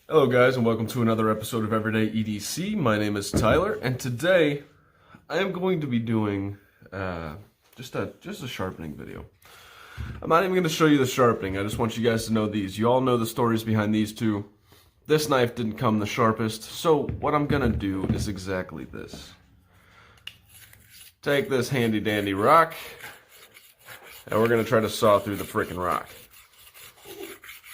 Hello guys and welcome to another episode of Everyday EDC. My name is Tyler and today I am going to be doing just a sharpening video. I'm not even going to show you the sharpening, I just want you guys to know these. You all know the stories behind these two. This knife didn't come the sharpest, so what I'm going to do is exactly this. Take this handy dandy rock and we're going to try to saw through the frickin' rock.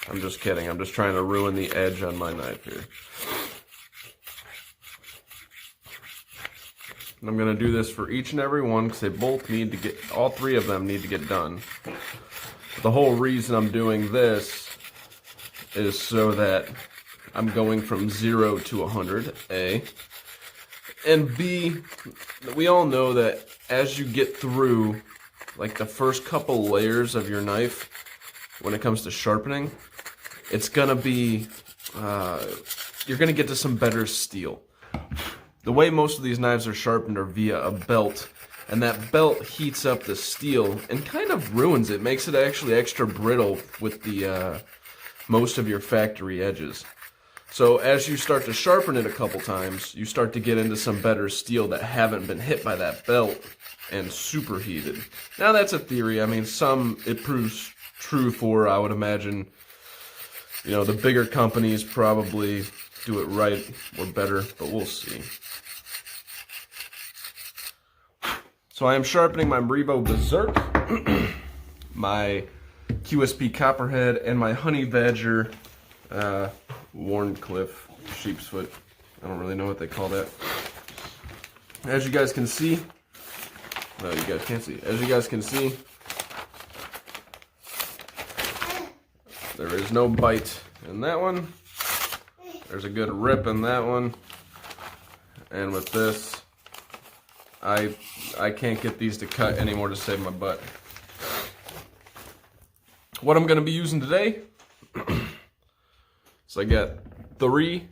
I'm just kidding. I'm just trying to ruin the edge on my knife here. And I'm going to do this for each and every one because they both need to get, all three of them need to get done. The whole reason I'm doing this is so that I'm going from 0 to 100, A. And B, we all know that as you get through like the first couple layers of your knife, when it comes to sharpening, it's gonna be, you're gonna get to some better steel. The way most of these knives are sharpened are via a belt, and that belt heats up the steel and kind of ruins it, makes it actually extra brittle with the most of your factory edges. So as you start to sharpen it a couple times, you start to get into some better steel that haven't been hit by that belt and superheated. Now that's a theory. I mean, some it proves true for, I would imagine, you know, the bigger companies probably do it right or better, but we'll see. So I am sharpening my Revo Beserk, my QSP Copperhead, and my Honey Badger Warncliffe sheep's foot. I don't really know what they call that. As you guys can see, no, you guys can't see. As you guys can see, there is no bite in that one. There's a good rip in that one. And with this, I can't get these to cut anymore to save my butt. What I'm going to be using today, so I got 3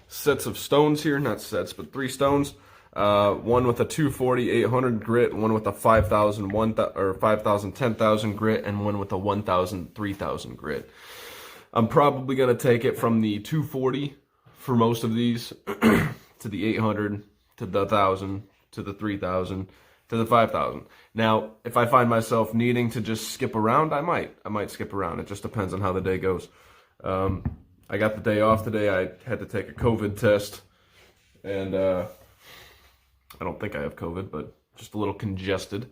sets of stones here. Not sets, but 3 stones. One with a 240 800 grit, one with a 5000 5000 10000 grit, and one with a 1000 3000 grit. I'm probably going to take it from the 240 for most of these to the 800 to the 1000 to the 3000 to the 5000. Now, if I find myself needing to just skip around, I might skip around. It just depends on how the day goes. I got the day off today. I had to take a COVID test, and I don't think I have COVID, but just a little congested.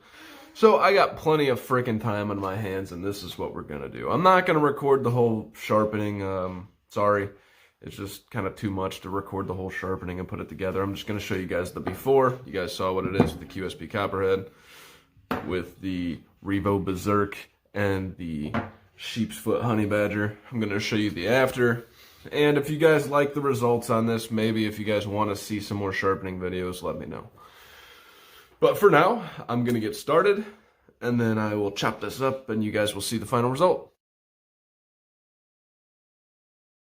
So I got plenty of freaking time on my hands, and this is what we're going to do. I'm not going to record the whole sharpening. Sorry. It's just kind of too much to record the whole sharpening and put it together. I'm just going to show you guys the before. You guys saw what it is with the QSP Copperhead, with the Revo Beserk, and the sheep's foot Honey Badger. I'm going to show you the after. And if you guys like the results on this, maybe if you guys want to see some more sharpening videos, let me know. But for now, I'm going to get started, and then I will chop this up, and you guys will see the final result.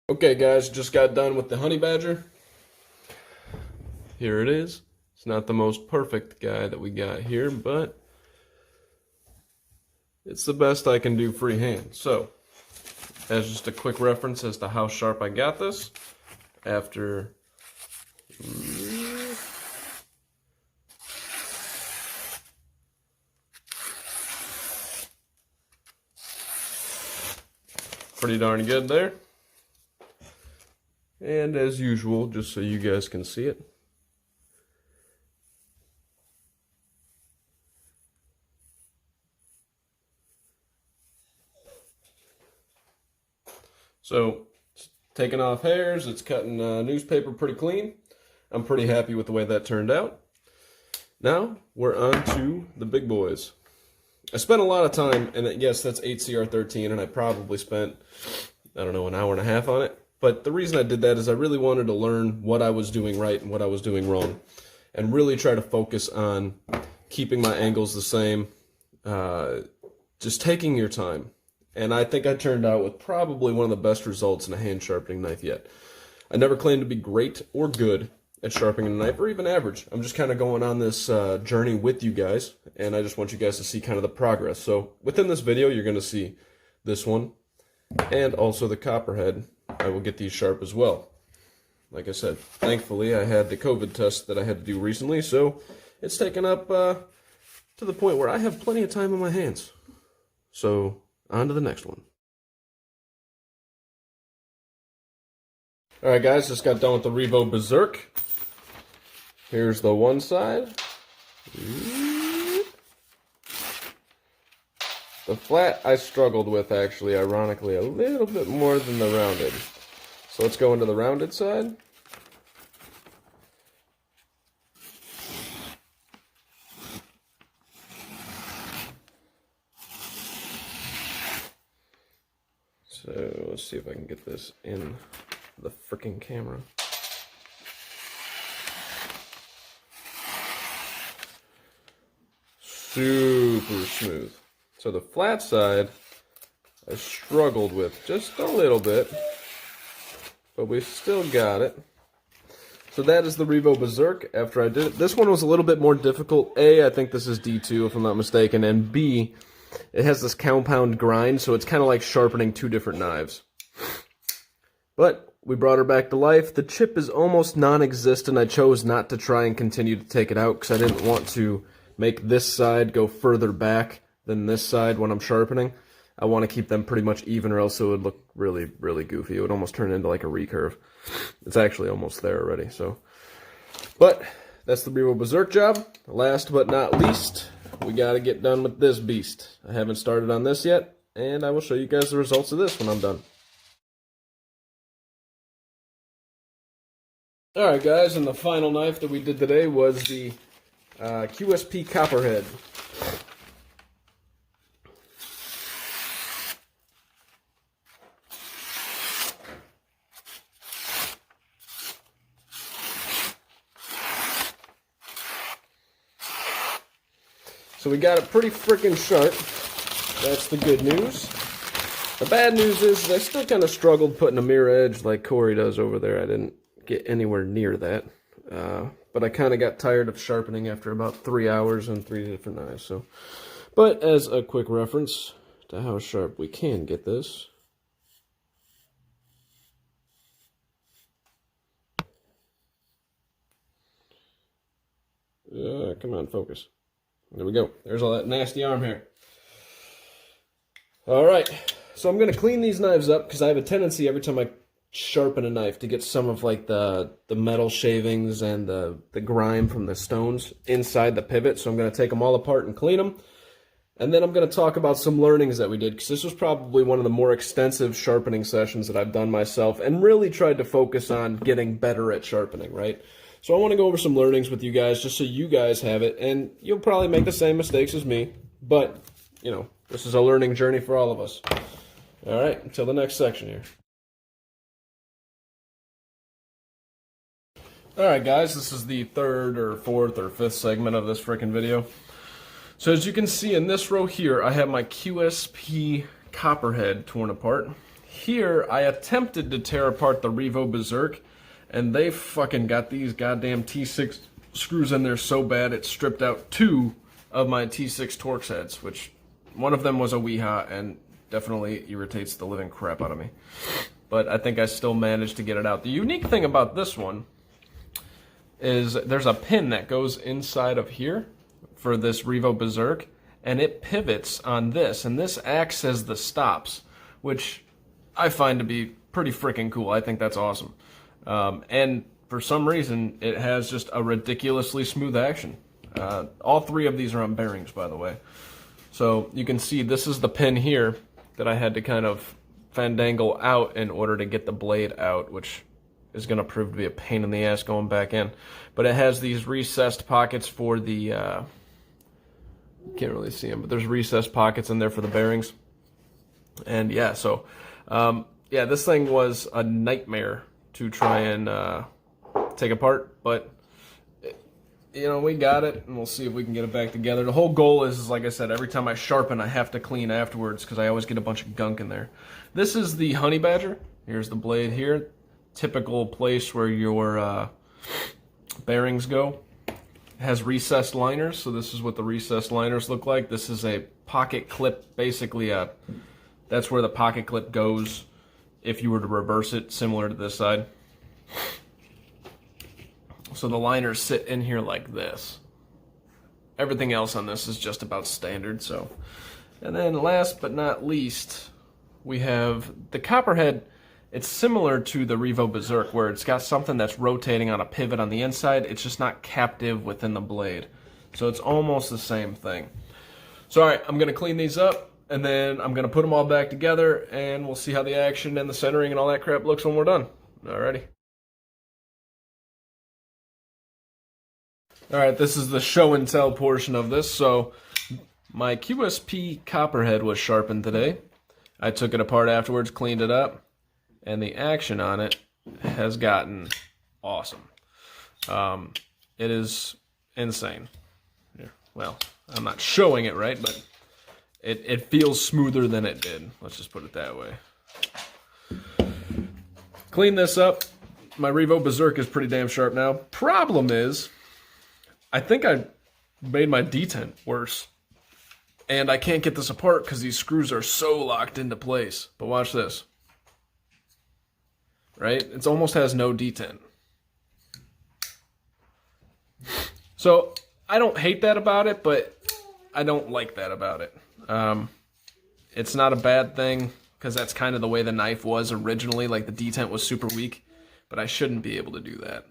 Okay, guys, just got done with the Honey Badger. Here it is. It's not the most perfect guy that we got here, but it's the best I can do freehand. So, as just a quick reference as to how sharp I got this, after pretty darn good there. And as usual, just so you guys can see it, so it's taking off hairs, it's cutting newspaper pretty clean. I'm pretty happy with the way that turned out. Now we're on to the big boys. I spent a lot of time, and yes, that's 8CR13, and I probably spent, I don't know, an hour and a half on it. But the reason I did that is I really wanted to learn what I was doing right and what I was doing wrong, and really try to focus on keeping my angles the same, just taking your time. And I think I turned out with probably one of the best results in a hand sharpening knife yet. I never claimed to be great or good at sharpening a knife, or even average. I'm just kind of going on this journey with you guys, and I just want you guys to see kind of the progress. So within this video, you're going to see this one, and also the Copperhead, I will get these sharp as well. Like I said, thankfully I had the COVID test that I had to do recently, so it's taken up to the point where I have plenty of time on my hands. So, on to the next one. Alright guys, just got done with the Revo Beserk. Here's the one side. The flat I struggled with, actually, ironically, a little bit more than the rounded. So let's go into the rounded side. So let's see if I can get this in the freaking camera. Super smooth. So the flat side I struggled with just a little bit, but we still got it. So that is the Revo Beserk after I did it. This one was a little bit more difficult. A, I think this is D2 if I'm not mistaken, and B, it has this compound grind, so it's kind of like sharpening two different knives. But we brought her back to life. The chip is almost non-existent. I chose not to try and continue to take it out because I didn't want to make this side go further back than this side when I'm sharpening. I want to keep them pretty much even or else it would look really, really goofy. It would almost turn into like a recurve. It's actually almost there already, so. But that's the Revo Beserk job. Last but not least, we got to get done with this beast. I haven't started on this yet, and I will show you guys the results of this when I'm done. Alright guys, and the final knife that we did today was the QSP Copperhead. So we got it pretty freaking sharp. That's the good news. The bad news is I still kind of struggled putting a mirror edge like Corey does over there. I didn't get anywhere near that. But I kind of got tired of sharpening after about 3 hours on 3 different knives. So, but as a quick reference to how sharp we can get this. Come on, focus. There we go. There's all that nasty arm hair. Alright, so I'm going to clean these knives up because I have a tendency every time I sharpen a knife to get some of like the metal shavings and the grime from the stones inside the pivot. So I'm going to take them all apart and clean them. And then I'm going to talk about some learnings that we did because this was probably one of the more extensive sharpening sessions that I've done myself and really tried to focus on getting better at sharpening, right? So I want to go over some learnings with you guys just so you guys have it, and you'll probably make the same mistakes as me, but, you know, this is a learning journey for all of us. All right, until the next section here. All right, guys, this is the third or fourth or fifth segment of this frickin' video. So as you can see in this row here, I have my QSP Copperhead torn apart. Here, I attempted to tear apart the Revo Beserk, and they fucking got these goddamn T6 screws in there so bad it stripped out 2 of my T6 Torx heads, which one of them was a Weeha and definitely irritates the living crap out of me. But I think I still managed to get it out. The unique thing about this one is there's a pin that goes inside of here for this Revo Beserk, and it pivots on this, and this acts as the stops, which I find to be pretty freaking cool. I think that's awesome. And for some reason, it has just a ridiculously smooth action. All 3 of these are on bearings, by the way. So you can see this is the pin here that I had to kind of fandangle out in order to get the blade out, which is going to prove to be a pain in the ass going back in. But it has these recessed pockets for the, can't really see them, but there's recessed pockets in there for the bearings. And yeah, so, yeah, this thing was a nightmare to try and take apart, but you know, we got it, and we'll see if we can get it back together. The whole goal is, like I said, every time I sharpen, I have to clean afterwards because I always get a bunch of gunk in there. This is the Honey Badger. Here's the blade here. Typical place where your bearings go. It has recessed liners, so this is what the recessed liners look like. This is a pocket clip, basically that's where the pocket clip goes if you were to reverse it, similar to this side. So the liners sit in here like this. Everything else on this is just about standard. So, and then last but not least, we have the Copperhead. It's similar to the Revo Beserk, where it's got something that's rotating on a pivot on the inside. It's just not captive within the blade. So it's almost the same thing. So all right, I'm going to clean these up, and then I'm going to put them all back together, and we'll see how the action and the centering and all that crap looks when we're done. Alrighty. Alright, this is the show and tell portion of this. So my QSP Copperhead was sharpened today. I took it apart afterwards, cleaned it up, and the action on it has gotten awesome. It is insane. Well, I'm not showing it right, but it feels smoother than it did. Let's just put it that way. Clean this up. My Revo Beserk is pretty damn sharp now. Problem is, I think I made my detent worse. And I can't get this apart because these screws are so locked into place. But watch this. Right? It almost has no detent. So, I don't hate that about it, but I don't like that about it. It's not a bad thing, because that's kind of the way the knife was originally. Like, the detent was super weak, but I shouldn't be able to do that.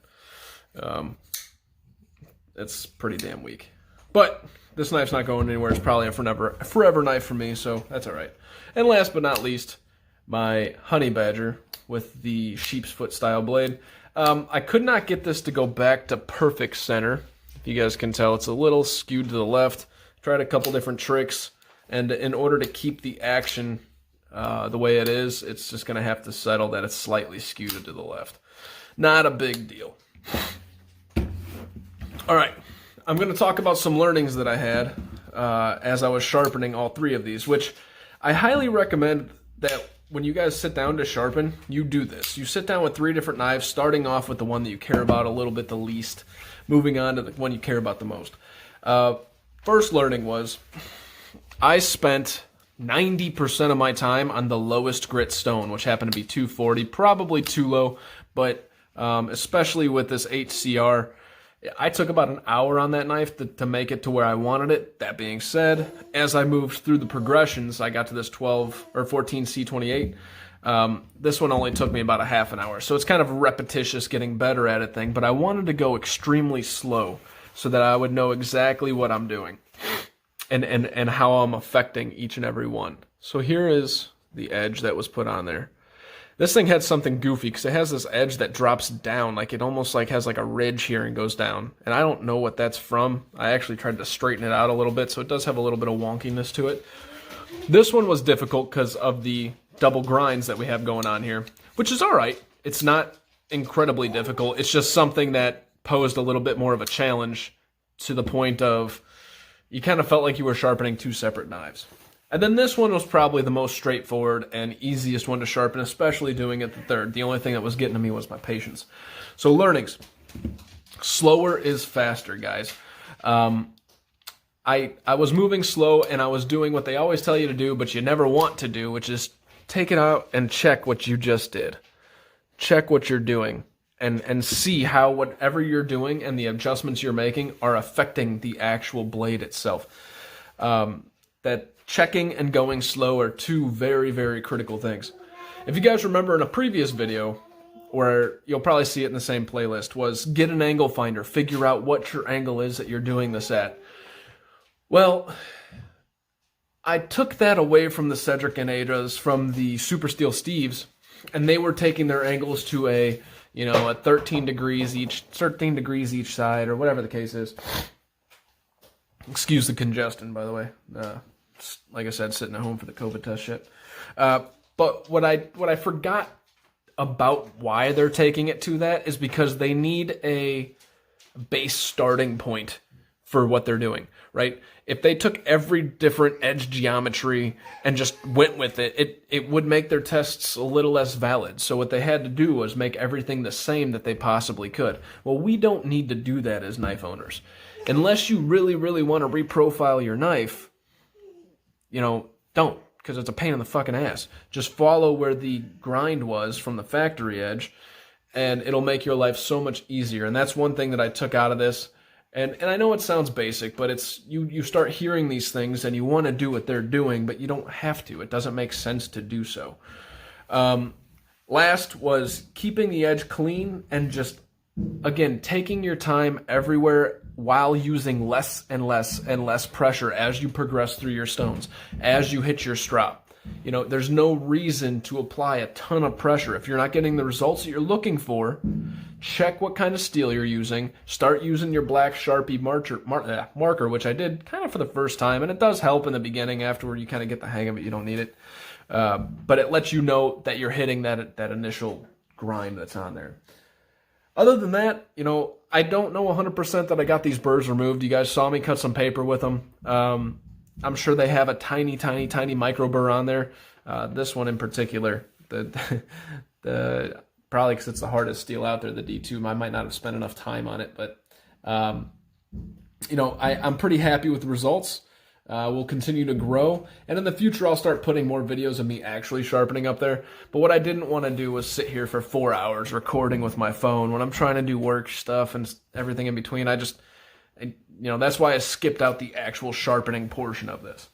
It's pretty damn weak. But this knife's not going anywhere. It's probably a forever knife for me, so that's all right. And last but not least, my Honey Badger with the sheep's foot style blade. I could not get this to go back to perfect center. If you guys can tell, it's a little skewed to the left. Tried a couple different tricks, and in order to keep the action the way it is, it's just going to have to settle that it's slightly skewed to the left. Not a big deal. All right, I'm going to talk about some learnings that I had as I was sharpening all three of these, which I highly recommend that when you guys sit down to sharpen, you do this. You sit down with 3 different knives, starting off with the one that you care about a little bit the least, moving on to the one you care about the most. First learning was I spent 90% of my time on the lowest grit stone, which happened to be 240, probably too low, but especially with this HCR, I took about an hour on that knife to make it to where I wanted it. That being said, as I moved through the progressions, I got to this 12 or 14 C28. This one only took me about a half an hour. So it's kind of repetitious, getting better at it thing, but I wanted to go extremely slow so that I would know exactly what I'm doing and how I'm affecting each and every one. So here is the edge that was put on there. This thing had something goofy because it has this edge that drops down, like it almost like has like a ridge here and goes down. And I don't know what that's from. I actually tried to straighten it out a little bit, so it does have a little bit of wonkiness to it. This one was difficult because of the double grinds that we have going on here, which is all right. It's not incredibly difficult. It's just something that posed a little bit more of a challenge to the point of you kind of felt like you were sharpening 2 separate knives. And then this one was probably the most straightforward and easiest one to sharpen, especially doing it the third. The only thing that was getting to me was my patience. So learnings. Slower is faster, guys. I was moving slow, and I was doing what they always tell you to do, but you never want to do, which is take it out and check what you just did. Check what you're doing and see how whatever you're doing and the adjustments you're making are affecting the actual blade itself. That checking and going slow are 2 very, very critical things. If you guys remember in a previous video, where you'll probably see it in the same playlist, was get an angle finder. Figure out what your angle is that you're doing this at. Well, I took that away from the Cedric and Adas, from the Super Steel Steves, and they were taking their angles to a 13 degrees each side, or whatever the case is. Excuse the congestion, by the way. Like I said, sitting at home for the COVID test shit. But what I forgot about why they're taking it to that is because they need a base starting point for what they're doing, right? If they took every different edge geometry and just went with it, it would make their tests a little less valid. So what they had to do was make everything the same that they possibly could. Well, we don't need to do that as knife owners. Unless you really, really want to reprofile your knife, don't. because it's a pain in the fucking ass. Just follow where the grind was from the factory edge, and it'll make your life so much easier. And that's one thing that I took out of this. And I know it sounds basic, but it's you start hearing these things and you want to do what they're doing, but you don't have to. It doesn't make sense to do so. Last was keeping the edge clean and just, again, taking your time everywhere while using less and less and less pressure as you progress through your stones, as you hit your strop. You know, there's no reason to apply a ton of pressure. If you're not getting the results that you're looking for, check what kind of steel you're using. Start using your black Sharpie marker, which I did kind of for the first time, and it does help in the beginning. Afterward, you kind of get the hang of it. You don't need it. But it lets you know that you're hitting that initial grind that's on there. Other than that, you know, I don't know 100% that I got these burrs removed. You guys saw me cut some paper with them. I'm sure they have a tiny, tiny, tiny micro burr on there. This one in particular, the probably because it's the hardest steel out there, the D2. I might not have spent enough time on it, but you know, I'm pretty happy with the results. We'll continue to grow, and in the future I'll start putting more videos of me actually sharpening up there. But what I didn't want to do was sit here for 4 hours recording with my phone when I'm trying to do work stuff and everything in between. You know, that's why I skipped out the actual sharpening portion of this.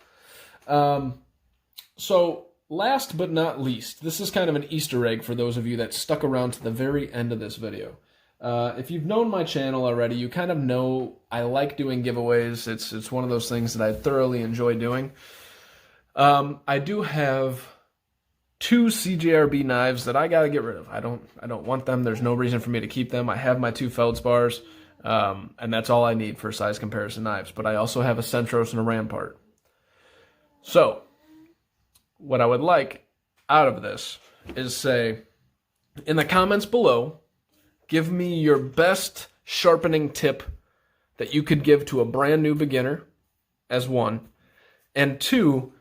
So last but not least, this is kind of an Easter egg for those of you that stuck around to the very end of this video. If you've known my channel already, you kind of know I like doing giveaways. It's one of those things that I thoroughly enjoy doing. I do have 2 CJRB knives that I gotta get rid of. I don't want them. There's no reason for me to keep them. I have my 2 feldspars, and that's all I need for size comparison knives. But I also have a Centros and a Rampart. So what I would like out of this is say in the comments below, give me your best sharpening tip that you could give to a brand new beginner, as 1. And 2,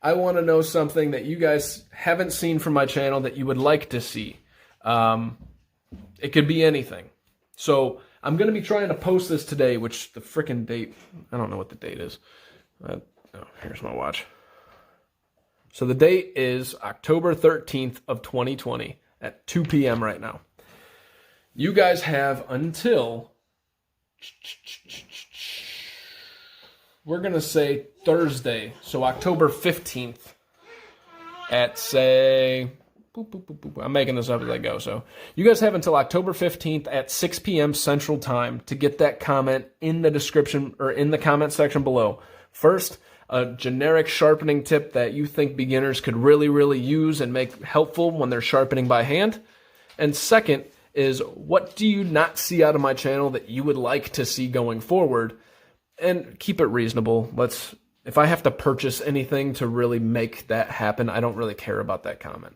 I want to know something that you guys haven't seen from my channel that you would like to see. It could be anything. So I'm going to be trying to post this today, which the frickin' date, I don't know what the date is. Oh, here's my watch. So the date is October 13th of 2020 at 2 p.m. right now. You guys have until, we're going to say Thursday, so October 15th at, say, I'm making this up as I go, so you guys have until October 15th at 6 p.m. Central Time to get that comment in the description or in the comment section below. First, a generic sharpening tip that you think beginners could really, really use and make helpful when they're sharpening by hand. And second is, what do you not see out of my channel that you would like to see going forward? And keep it reasonable. If I have to purchase anything to really make that happen, I don't really care about that comment.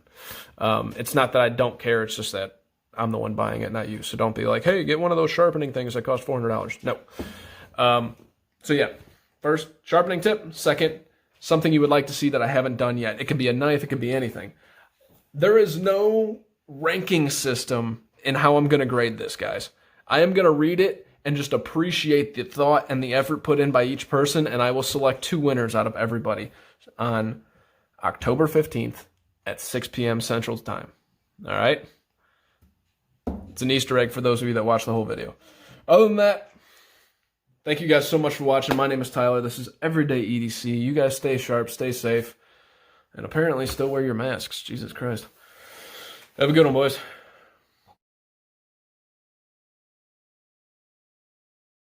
It's not that I don't care, it's just that I'm the one buying it, not you. So don't be like, hey, get one of those sharpening things that cost $400. No. So yeah, first, sharpening tip. Second, something you would like to see that I haven't done yet. It could be a knife, it could be anything. There is no ranking system in how I'm going to grade this, guys. I am going to read it and just appreciate the thought and the effort put in by each person, and I will select 2 winners out of everybody on October 15th at 6 p.m. Central Time. All right? It's an Easter egg for those of you that watch the whole video. Other than that, thank you guys so much for watching. My name is Tyler. This is Everyday EDC. You guys stay sharp, stay safe, and apparently still wear your masks. Jesus Christ. Have a good one, boys.